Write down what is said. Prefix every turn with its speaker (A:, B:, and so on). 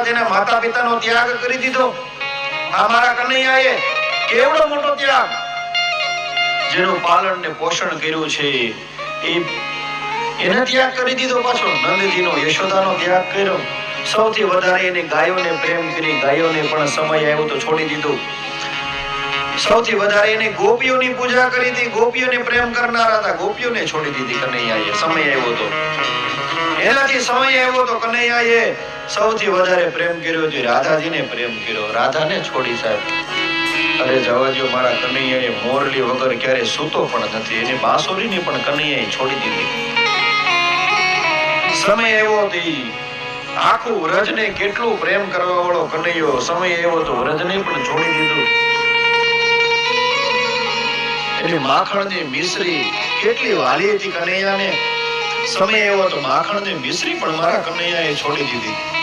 A: જેને માતા પિતાનો ત્યાગ કરી દીધો, આ મારા કનૈયાએ કેવડો મોટો ત્યાગ, જેનું પાલન ને પોષણ કર્યું છે એને ત્યાગ કરી દીધો. પાછો નંદજીનો યશોદાનો ત્યાગ કર્યો. સૌથી વધારે એને ગાયોને પ્રેમ કરી, ગાયોને પણ સમય આવ્યો તો છોડી દીધું. સૌથી વધારે એને ગોપીઓની પૂજા કરી હતી, ગોપીઓને પ્રેમ કરનારા હતા, ગોપીઓને છોડી દીધી કનૈયાએ. સમય આવ્યો તો એનાથી સમય આવ્યો તો કનૈયાએ સૌથી વધારે પ્રેમ કર્યો છે રાધાજીને પ્રેમ કર્યો. રાધાને છોડી સાહેબ, અરે જવા દો, મારા કનૈયાએ મોરલી વગર ક્યારે સૂતો પણ નથી. એની બાંસુરીને પણ કનૈયાએ છોડી દીધી. સમય આવ્યો તો આખું વ્રજને કેટલું પ્રેમ કરવા વાળો કનૈયો, સમય આવ્યો તો વ્રજને પણ છોડી દીધું. એની માખણની મિશ્રી કેટલી વાલી હતી કનૈયાને. સમય આવ્યો તો માખણની મિશ્રી પણ મારા કનૈયાએ છોડી દીધી.